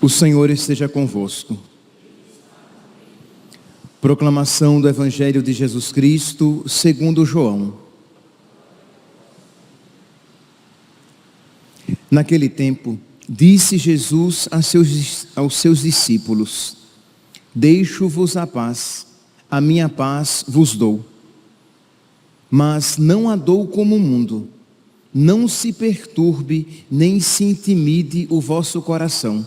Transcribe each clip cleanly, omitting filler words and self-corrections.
O Senhor esteja convosco. Proclamação do Evangelho de Jesus Cristo, segundo João. Naquele tempo, disse Jesus aos seus discípulos: Deixo-vos a paz, a minha paz vos dou. Mas não a dou como o mundo. Não se perturbe, nem se intimide o vosso coração.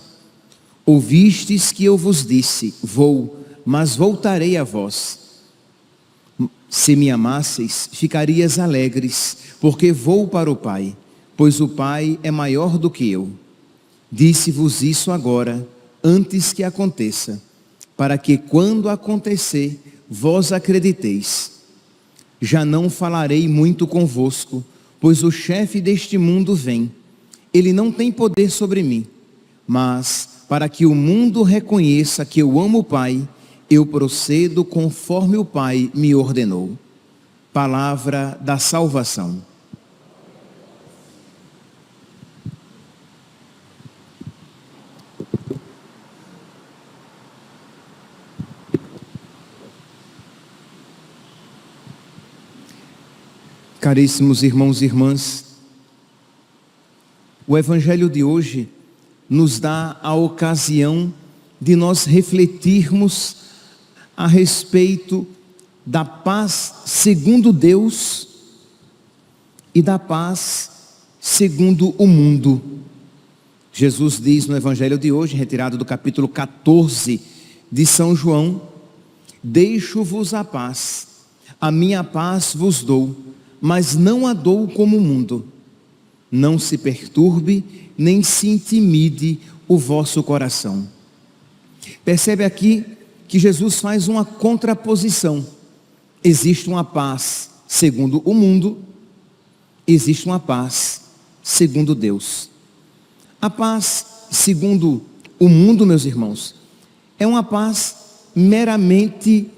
Ouvistes que eu vos disse: vou, mas voltarei a vós. Se me amasseis, ficarias alegres, porque vou para o Pai, pois o Pai é maior do que eu. Disse-vos isso agora, antes que aconteça, para que quando acontecer, vós acrediteis. Já não falarei muito convosco, pois o chefe deste mundo vem. Ele não tem poder sobre mim, mas para que o mundo reconheça que eu amo o Pai, eu procedo conforme o Pai me ordenou. Palavra da salvação. Caríssimos irmãos e irmãs, o Evangelho de hoje nos dá a ocasião de nós refletirmos a respeito da paz segundo Deus e da paz segundo o mundo. Jesus diz no Evangelho de hoje, retirado do capítulo 14 de São João: Deixo-vos a paz, a minha paz vos dou, mas não a dou como o mundo. Não se perturbe, nem se intimide o vosso coração. Percebe aqui que Jesus faz uma contraposição. Existe uma paz segundo o mundo, existe uma paz segundo Deus. A paz segundo o mundo, meus irmãos, é uma paz meramente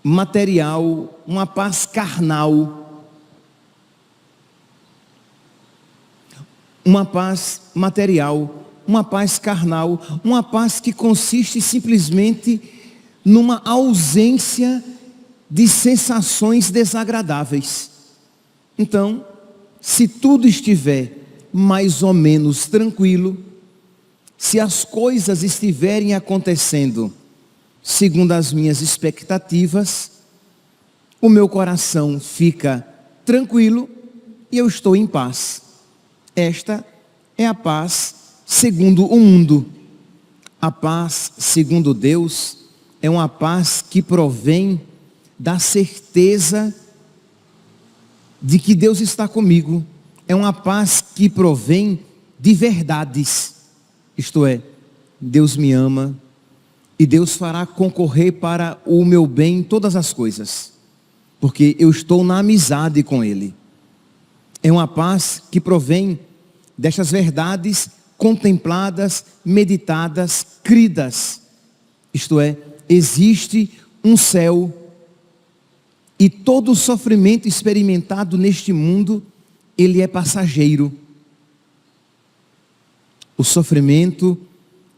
material, uma paz carnal. Uma paz material, uma paz carnal, uma paz que consiste simplesmente numa ausência de sensações desagradáveis. Então, se tudo estiver mais ou menos tranquilo, se as coisas estiverem acontecendo segundo as minhas expectativas, o meu coração fica tranquilo e eu estou em paz. Esta é a paz segundo o mundo. A paz segundo Deus é uma paz que provém da certeza de que Deus está comigo. É uma paz que provém de verdades. Isto é, Deus me ama e Deus fará concorrer para o meu bem todas as coisas, porque eu estou na amizade com Ele. É uma paz que provém destas verdades contempladas, meditadas, cridas. Isto é, existe um céu e todo o sofrimento experimentado neste mundo, ele é passageiro. O sofrimento,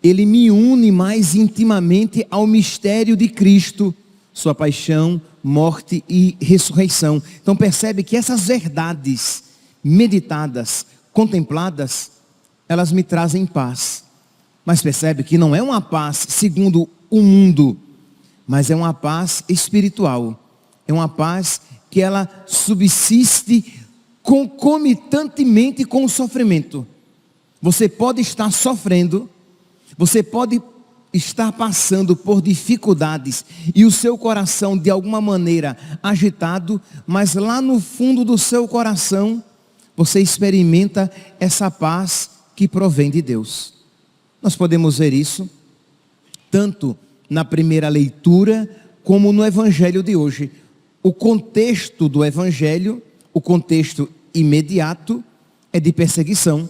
ele me une mais intimamente ao mistério de Cristo, sua paixão, morte e ressurreição. Então percebe que essas verdades meditadas, contempladas, elas me trazem paz. Mas percebe que não é uma paz segundo o mundo, mas é uma paz espiritual. É uma paz que ela subsiste concomitantemente com o sofrimento. Você pode estar sofrendo, você pode estar passando por dificuldades e o seu coração de alguma maneira agitado, mas lá no fundo do seu coração você experimenta essa paz que provém de Deus. Nós podemos ver isso tanto na primeira leitura como no Evangelho de hoje. o contexto do evangelho, o contexto imediato é de perseguição.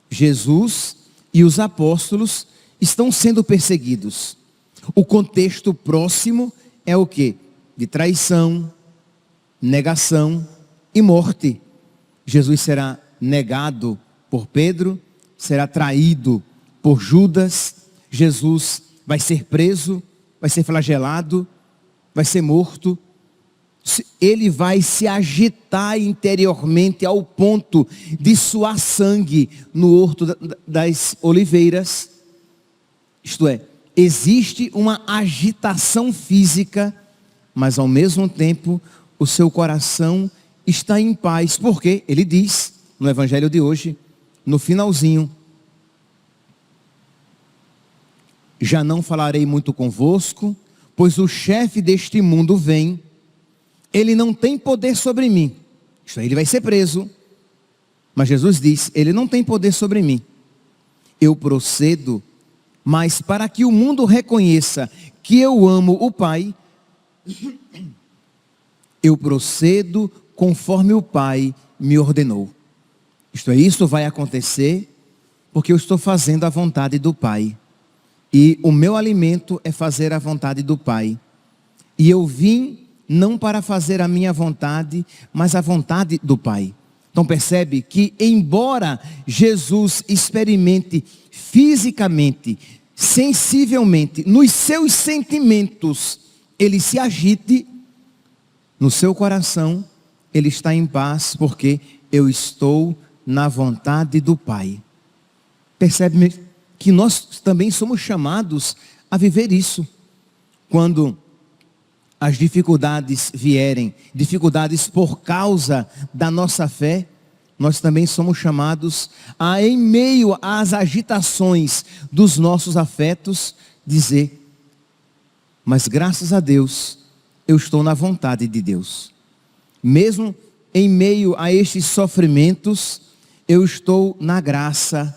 Jesus e os apóstolos estão sendo perseguidos. O contexto próximo é o quê? De traição, negação e morte. Jesus será negado por Pedro, será traído por Judas, Jesus vai ser preso, vai ser flagelado, vai ser morto. Ele vai se agitar interiormente ao ponto de suar sangue no Horto das Oliveiras. Isto é, existe uma agitação física, mas ao mesmo tempo o seu coração está em paz. Porque ele diz no evangelho de hoje, no finalzinho: já não falarei muito convosco, pois o chefe deste mundo vem. Ele não tem poder sobre mim. Isto aí, ele vai ser preso. Mas Jesus diz, ele não tem poder sobre mim. Eu procedo, mas para que o mundo reconheça que eu amo o Pai, eu procedo conforme o Pai me ordenou. Isto é, isso vai acontecer porque eu estou fazendo a vontade do Pai. E o meu alimento é fazer a vontade do Pai. E eu vim não para fazer a minha vontade, mas a vontade do Pai. Então percebe que embora Jesus experimente fisicamente, sensivelmente, nos seus sentimentos, ele se agite, no seu coração ele está em paz, porque eu estou na vontade do Pai. Percebe que nós também somos chamados a viver isso. Quando as dificuldades vierem, dificuldades por causa da nossa fé, nós também somos chamados a, em meio às agitações dos nossos afetos, dizer: mas graças a Deus, eu estou na vontade de Deus. Mesmo em meio a estes sofrimentos, eu estou na graça,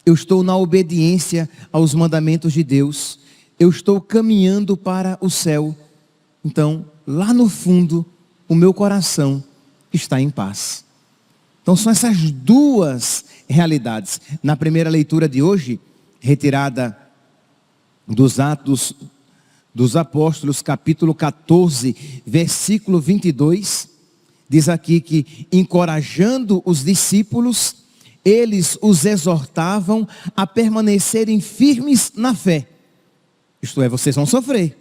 eu estou na obediência aos mandamentos de Deus, eu estou caminhando para o céu. Então, lá no fundo, o meu coração está em paz. Então são essas duas realidades. Na primeira leitura de hoje, retirada dos Atos dos Apóstolos, capítulo 14, versículo 22, diz aqui que, encorajando os discípulos, eles os exortavam a permanecerem firmes na fé. Isto é, vocês vão sofrer.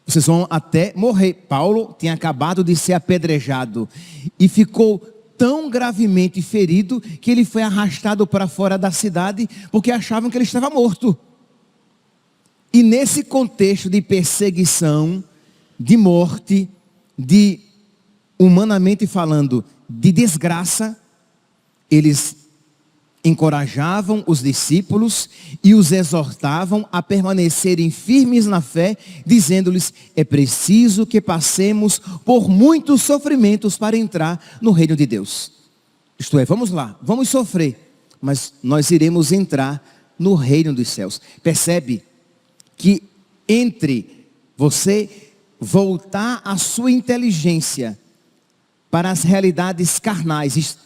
Vocês vão até morrer. Paulo tinha acabado de ser apedrejado e ficou tão gravemente ferido que ele foi arrastado para fora da cidade porque achavam que ele estava morto. E nesse contexto de perseguição, de morte, de, humanamente falando, de desgraça, eles encorajavam os discípulos e os exortavam a permanecerem firmes na fé, dizendo-lhes: é preciso que passemos por muitos sofrimentos para entrar no reino de Deus. Isto é, vamos lá, vamos sofrer, mas nós iremos entrar no reino dos céus. Percebe que entre você voltar a sua inteligência para as realidades carnais,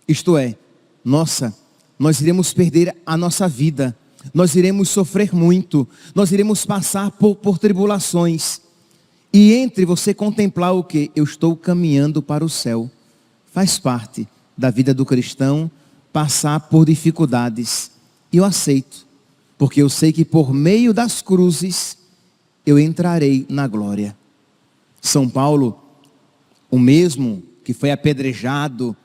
isto é, nós iremos perder a nossa vida, nós iremos sofrer muito, nós iremos passar por tribulações. E entre você contemplar o que? Eu estou caminhando para o céu. Faz parte da vida do cristão passar por dificuldades. E eu aceito, porque eu sei que por meio das cruzes eu entrarei na glória. São Paulo, o mesmo que foi apedrejado,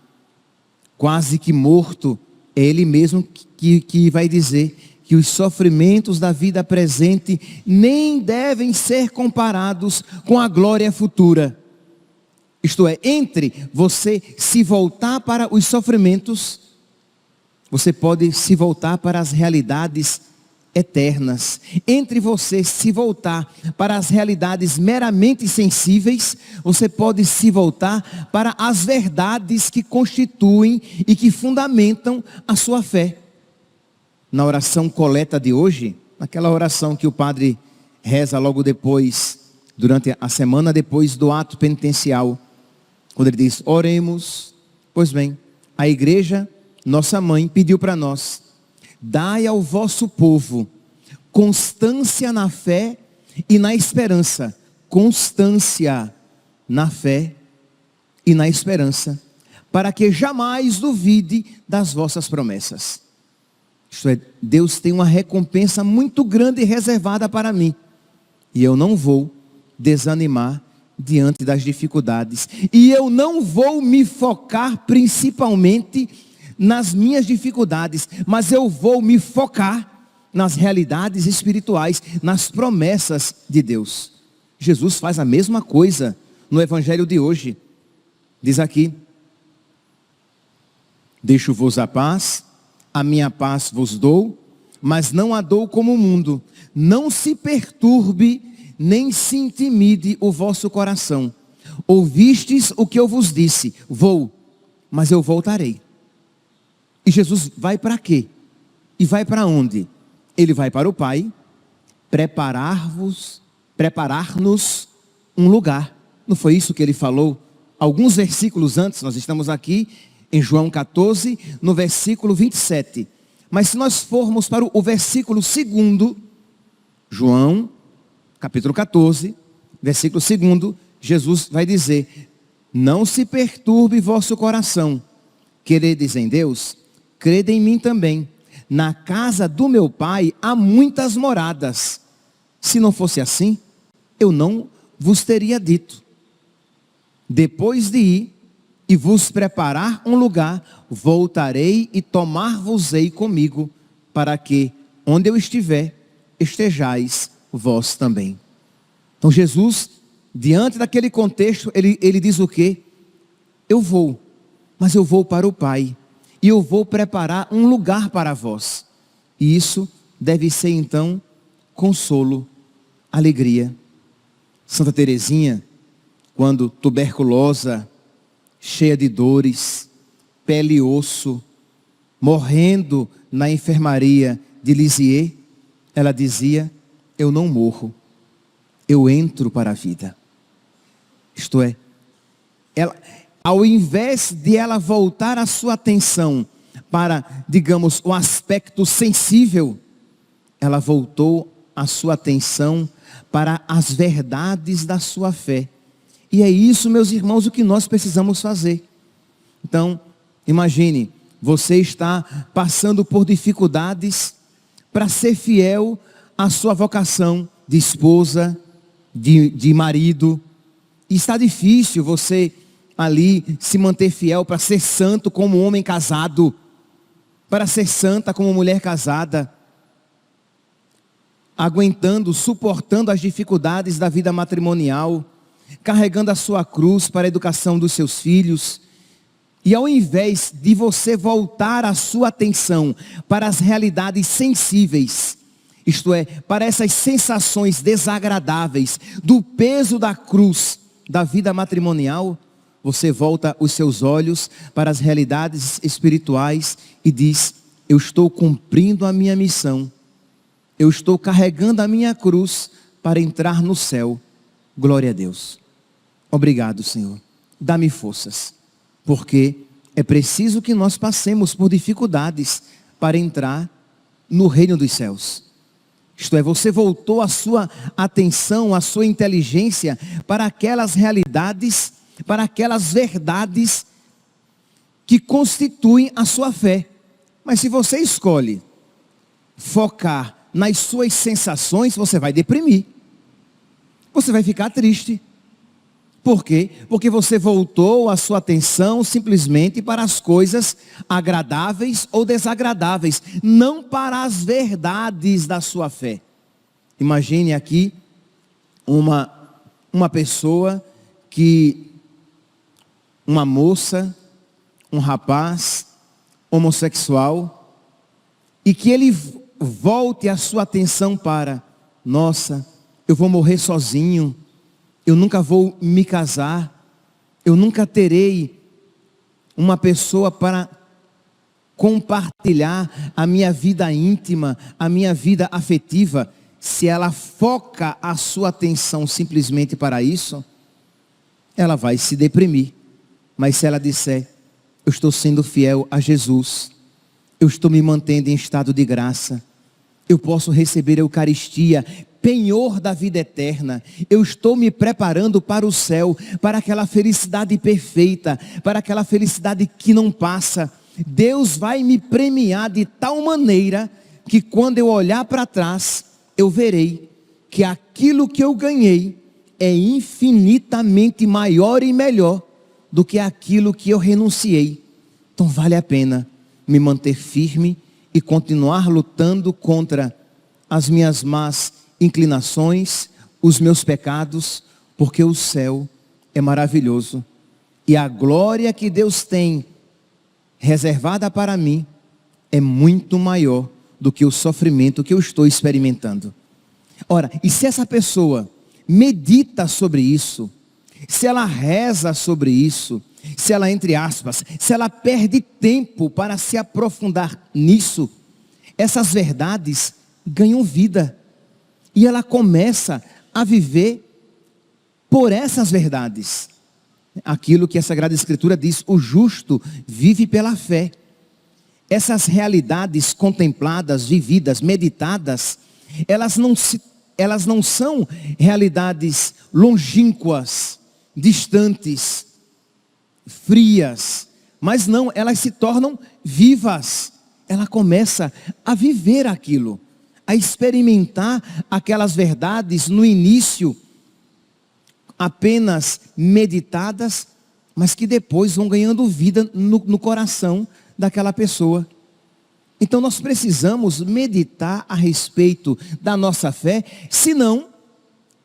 quase que morto, é ele mesmo que vai dizer que os sofrimentos da vida presente nem devem ser comparados com a glória futura. Isto é, entre você se voltar para os sofrimentos, você pode se voltar para as realidades eternas. Entre você se voltar para as realidades meramente sensíveis, você pode se voltar para as verdades que constituem e que fundamentam a sua fé. Na oração coleta de hoje, naquela oração que o padre reza logo depois durante a semana depois do ato penitencial, quando ele diz, oremos. Pois bem, a igreja, nossa mãe, pediu para nós, dai ao vosso povo constância na fé e na esperança. Constância na fé e na esperança, para que jamais duvide das vossas promessas. Isto é, Deus tem uma recompensa muito grande reservada para mim, e eu não vou desanimar diante das dificuldades, e eu não vou me focar principalmente nas minhas dificuldades, mas eu vou me focar nas realidades espirituais, nas promessas de Deus. Jesus faz a mesma coisa no evangelho de hoje. Diz aqui, deixo-vos a paz, a minha paz vos dou, mas não a dou como o mundo. Não se perturbe, nem se intimide o vosso coração. Ouvistes o que eu vos disse, vou, mas eu voltarei. E Jesus vai para quê? E vai para onde? Ele vai para o Pai, preparar-nos um lugar. Não foi isso que ele falou alguns versículos antes? Nós estamos aqui em João 14, no versículo 27. Mas se nós formos para o versículo 2, João, capítulo 14, versículo 2, Jesus vai dizer, não se perturbe vosso coração, credes em Deus, crede em mim também. Na casa do meu Pai há muitas moradas. Se não fosse assim, eu não vos teria dito. Depois de ir e vos preparar um lugar, voltarei e tomar-vos-ei comigo, para que, onde eu estiver, estejais vós também. Então Jesus, diante daquele contexto, ele diz o quê? Eu vou, mas eu vou para o Pai, e eu vou preparar um lugar para vós. E isso deve ser então consolo, alegria. Santa Teresinha, quando tuberculosa, cheia de dores, pele e osso, morrendo na enfermaria de Lisieux, ela dizia, eu não morro, eu entro para a vida. Isto é, ela, ao invés de ela voltar a sua atenção para, digamos, o aspecto sensível, ela voltou a sua atenção para as verdades da sua fé. E é isso, meus irmãos, o que nós precisamos fazer. Então, imagine, você está passando por dificuldades para ser fiel à sua vocação de esposa, de marido. E está difícil você ali se manter fiel para ser santo como homem casado, para ser santa como mulher casada, aguentando, suportando as dificuldades da vida matrimonial, carregando a sua cruz para a educação dos seus filhos. E ao invés de você voltar a sua atenção para as realidades sensíveis, isto é, para essas sensações desagradáveis do peso da cruz da vida matrimonial, você volta os seus olhos para as realidades espirituais e diz, eu estou cumprindo a minha missão, eu estou carregando a minha cruz para entrar no céu. Glória a Deus. Obrigado, Senhor. Dá-me forças, porque é preciso que nós passemos por dificuldades para entrar no reino dos céus. Isto é, você voltou a sua atenção, a sua inteligência para aquelas realidades, para aquelas verdades que constituem a sua fé. Mas se você escolhe focar nas suas sensações, você vai deprimir. Você vai ficar triste. Por quê? Porque você voltou a sua atenção simplesmente para as coisas agradáveis ou desagradáveis, não para as verdades da sua fé. Imagine aqui uma pessoa uma moça, um rapaz homossexual, e que ele volte a sua atenção para, nossa, eu vou morrer sozinho, eu nunca vou me casar, eu nunca terei uma pessoa para compartilhar a minha vida íntima, a minha vida afetiva. se ela foca a sua atenção simplesmente para isso, ela vai se deprimir. Mas se ela disser, eu estou sendo fiel a Jesus, eu estou me mantendo em estado de graça, eu posso receber a Eucaristia, penhor da vida eterna, eu estou me preparando para o céu, para aquela felicidade perfeita, para aquela felicidade que não passa. Deus vai me premiar de tal maneira que quando eu olhar para trás, eu verei que aquilo que eu ganhei é infinitamente maior e melhor do que aquilo que eu renunciei. Então vale a pena me manter firme e continuar lutando contra as minhas más inclinações, os meus pecados, porque o céu é maravilhoso. E a glória que Deus tem reservada para mim é muito maior do que o sofrimento que eu estou experimentando. Ora, e se essa pessoa medita sobre isso, se ela reza sobre isso, se ela, entre aspas, se ela perde tempo para se aprofundar nisso, essas verdades ganham vida. E ela começa a viver por essas verdades. Aquilo que a Sagrada Escritura diz, o justo vive pela fé. Essas realidades contempladas, vividas, meditadas, elas não são realidades longínquas, distantes, frias, mas não, elas se tornam vivas. Ela começa a viver aquilo, a experimentar aquelas verdades no início, apenas meditadas, mas que depois vão ganhando vida no coração daquela pessoa. Então nós precisamos meditar a respeito da nossa fé, senão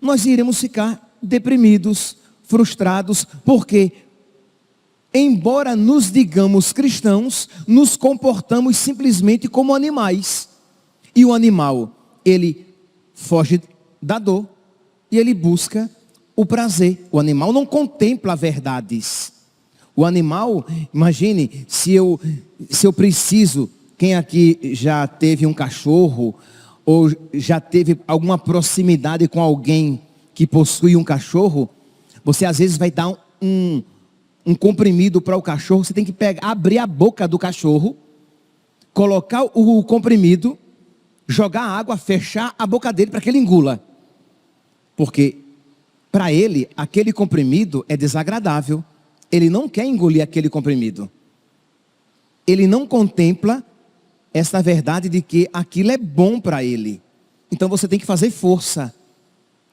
nós iremos ficar deprimidos, frustrados, porque embora nos digamos cristãos, nos comportamos simplesmente como animais. E o animal, ele foge da dor e ele busca o prazer. O animal não contempla verdades. O animal, imagine, se eu preciso, quem aqui já teve um cachorro, ou já teve alguma proximidade com alguém que possui um cachorro, você às vezes vai dar um comprimido para o cachorro, você tem que abrir a boca do cachorro, colocar o comprimido, jogar água, fechar a boca dele para que ele engula. Porque para ele, aquele comprimido é desagradável. Ele não quer engolir aquele comprimido. Ele não contempla essa verdade de que aquilo é bom para ele. Então você tem que fazer força.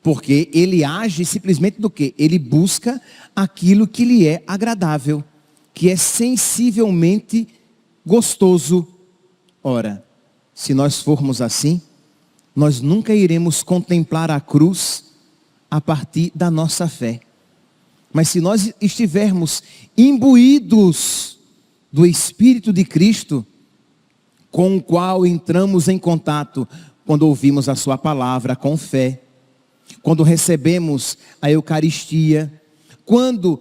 Porque ele age simplesmente do quê? Ele busca aquilo que lhe é agradável, que é sensivelmente gostoso. Ora, se nós formos assim, nós nunca iremos contemplar a cruz a partir da nossa fé. Mas se nós estivermos imbuídos do Espírito de Cristo, com o qual entramos em contato quando ouvimos a sua palavra com fé, quando recebemos a Eucaristia, quando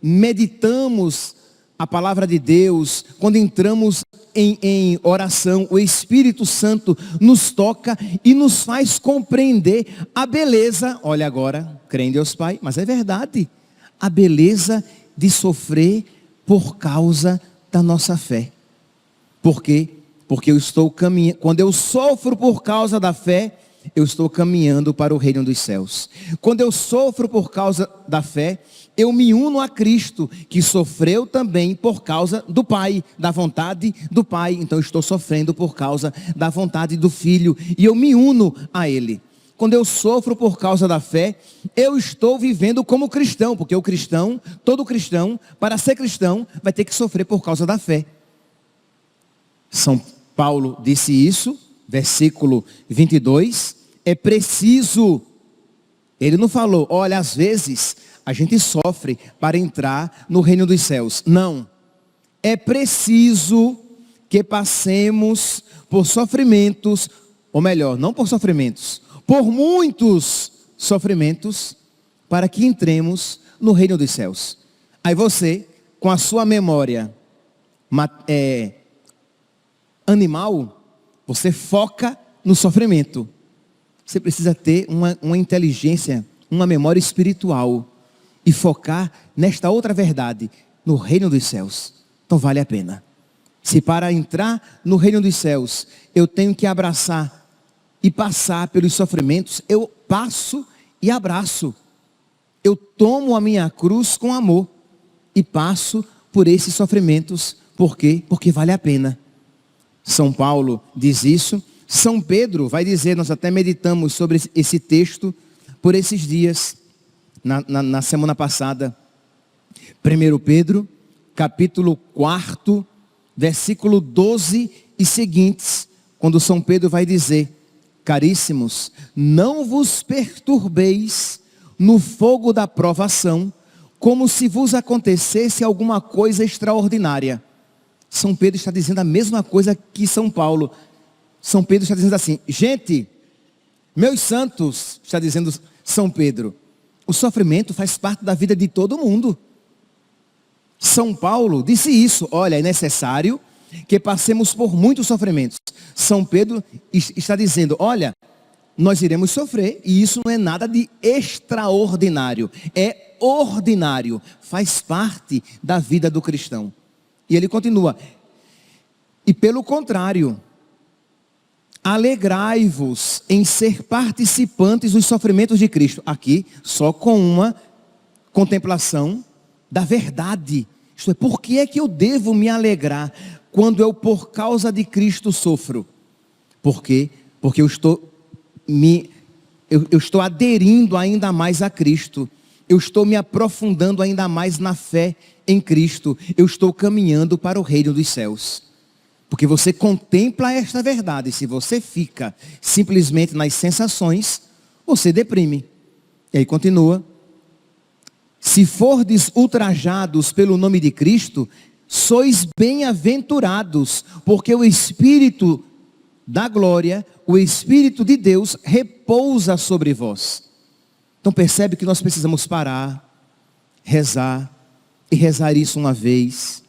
meditamos a palavra de Deus, quando entramos em oração, o Espírito Santo nos toca e nos faz compreender a beleza, olha agora, crê em Deus Pai, mas é verdade, a beleza de sofrer por causa da nossa fé. Por quê? Porque eu estou caminhando, quando eu sofro por causa da fé, eu estou caminhando para o reino dos céus. Quando eu sofro por causa da fé, eu me uno a Cristo, que sofreu também por causa do Pai, da vontade do Pai. Então eu estou sofrendo por causa da vontade do Filho, e eu me uno a Ele. Quando eu sofro por causa da fé, eu estou vivendo como cristão, porque o cristão, todo cristão, para ser cristão, vai ter que sofrer por causa da fé. São Paulo disse isso, versículo 22, é preciso, ele não falou, olha, às vezes a gente sofre para entrar no reino dos céus. Não, é preciso que passemos por sofrimentos, ou melhor, não por sofrimentos, por muitos sofrimentos, para que entremos no reino dos céus. Aí você, com a sua memória animal, você foca no sofrimento. Você precisa ter uma inteligência, uma memória espiritual e focar nesta outra verdade, no reino dos céus. Então vale a pena. Se para entrar no reino dos céus, eu tenho que abraçar e passar pelos sofrimentos, eu passo e abraço. Eu tomo a minha cruz com amor e passo por esses sofrimentos. Por quê? Porque vale a pena. São Paulo diz isso. São Pedro vai dizer, nós até meditamos sobre esse texto por esses dias, na semana passada. 1 Pedro, capítulo 4, versículo 12 e seguintes, quando São Pedro vai dizer: caríssimos, não vos perturbeis no fogo da provação, como se vos acontecesse alguma coisa extraordinária. São Pedro está dizendo a mesma coisa que São Paulo. São Pedro está dizendo assim: gente, meus santos, está dizendo São Pedro, o sofrimento faz parte da vida de todo mundo. São Paulo disse isso: olha, é necessário que passemos por muitos sofrimentos. São Pedro está dizendo: olha, nós iremos sofrer, e isso não é nada de extraordinário, é ordinário, faz parte da vida do cristão. E ele continua: e pelo contrário, alegrai-vos em ser participantes dos sofrimentos de Cristo. Aqui, só com uma contemplação da verdade. Isto é, por que é que eu devo me alegrar quando eu, por causa de Cristo, sofro? Por quê? Porque eu estou aderindo ainda mais a Cristo. Eu estou me aprofundando ainda mais na fé em Cristo. Eu estou caminhando para o reino dos céus. Porque você contempla esta verdade. Se você fica simplesmente nas sensações, você deprime. E aí continua: se fordes ultrajados pelo nome de Cristo, sois bem-aventurados, porque o Espírito da glória, o Espírito de Deus repousa sobre vós. Então percebe que nós precisamos parar, rezar, e rezar isso uma vez,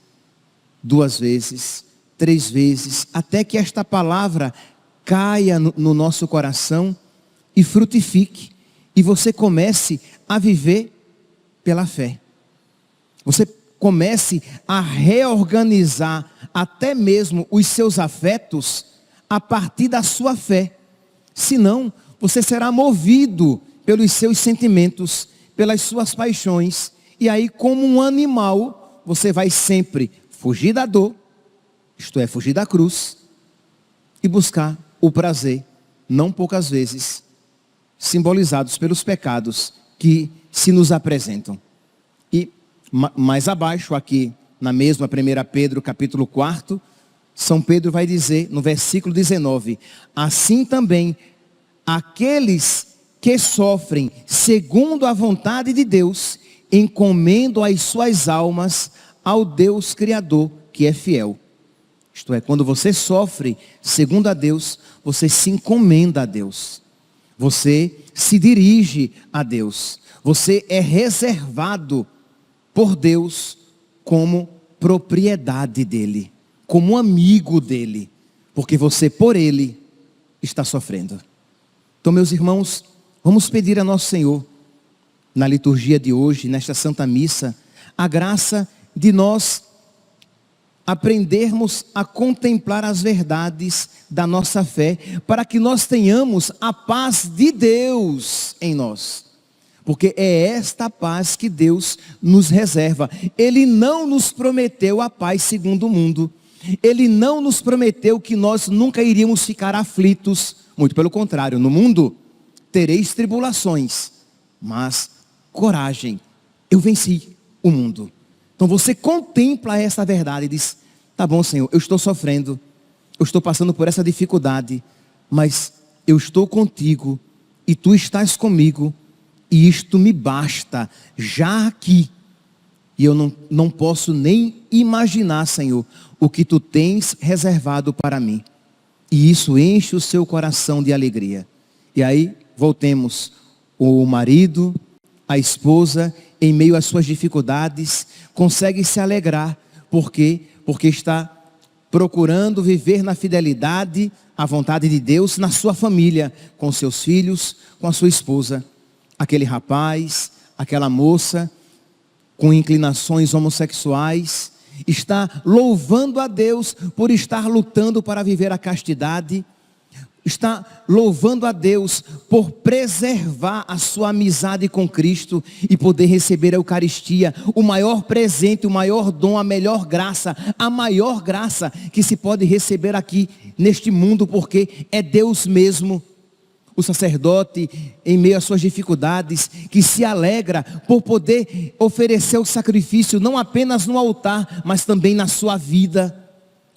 2 vezes, 3 vezes, até que esta palavra caia no nosso coração e frutifique, e você comece a viver pela fé. Você comece a reorganizar até mesmo os seus afetos a partir da sua fé. Senão, você será movido pelos seus sentimentos, pelas suas paixões, e aí, como um animal, você vai sempre fugir da dor, isto é, fugir da cruz, e buscar o prazer, não poucas vezes, simbolizados pelos pecados que se nos apresentam. E mais abaixo, aqui na mesma 1 Pedro capítulo 4, São Pedro vai dizer no versículo 19: assim também aqueles que sofrem segundo a vontade de Deus, encomendam as suas almas ao Deus Criador, que é fiel. Isto é, quando você sofre segundo a Deus, você se encomenda a Deus. Você se dirige a Deus. Você é reservado por Deus como propriedade dele, como amigo dele, porque você por ele está sofrendo. Então, meus irmãos, vamos pedir a nosso Senhor, na liturgia de hoje, nesta Santa Missa, a graça de nós aprendermos a contemplar as verdades da nossa fé, para que nós tenhamos a paz de Deus em nós. Porque é esta paz que Deus nos reserva. Ele não nos prometeu a paz segundo o mundo. Ele não nos prometeu que nós nunca iríamos ficar aflitos. Muito pelo contrário, no mundo tereis tribulações, mas coragem, eu venci o mundo. Então você contempla essa verdade e diz: tá bom, Senhor, eu estou sofrendo, eu estou passando por essa dificuldade, mas eu estou contigo e tu estás comigo, e isto me basta já aqui. E eu não posso nem imaginar, Senhor, o que tu tens reservado para mim. E isso enche o seu coração de alegria. E aí, voltemos, o marido, a esposa, em meio às suas dificuldades, consegue se alegrar. Por quê? Porque está procurando viver na fidelidade a vontade de Deus na sua família, com seus filhos, com a sua esposa. Aquele rapaz, aquela moça com inclinações homossexuais, está louvando a Deus por estar lutando para viver a castidade, está louvando a Deus por preservar a sua amizade com Cristo e poder receber a Eucaristia, o maior presente, o maior dom, a melhor graça, a maior graça que se pode receber aqui neste mundo, porque é Deus mesmo. O sacerdote, em meio às suas dificuldades, que se alegra por poder oferecer o sacrifício, não apenas no altar, mas também na sua vida.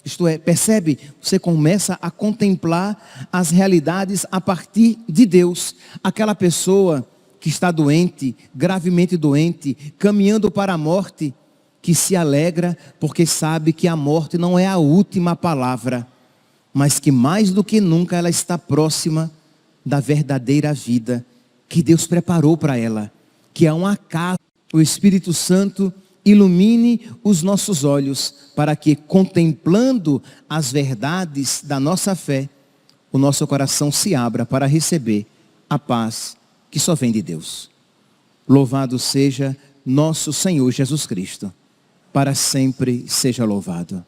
Isto é, percebe? Você começa a contemplar as realidades a partir de Deus. Aquela pessoa que está doente, gravemente doente, caminhando para a morte, que se alegra porque sabe que a morte não é a última palavra, mas que mais do que nunca ela está próxima da verdadeira vida que Deus preparou para ela, que é um acaso. O Espírito Santo ilumine os nossos olhos para que, contemplando as verdades da nossa fé, o nosso coração se abra para receber a paz que só vem de Deus. Louvado seja nosso Senhor Jesus Cristo, para sempre seja louvado.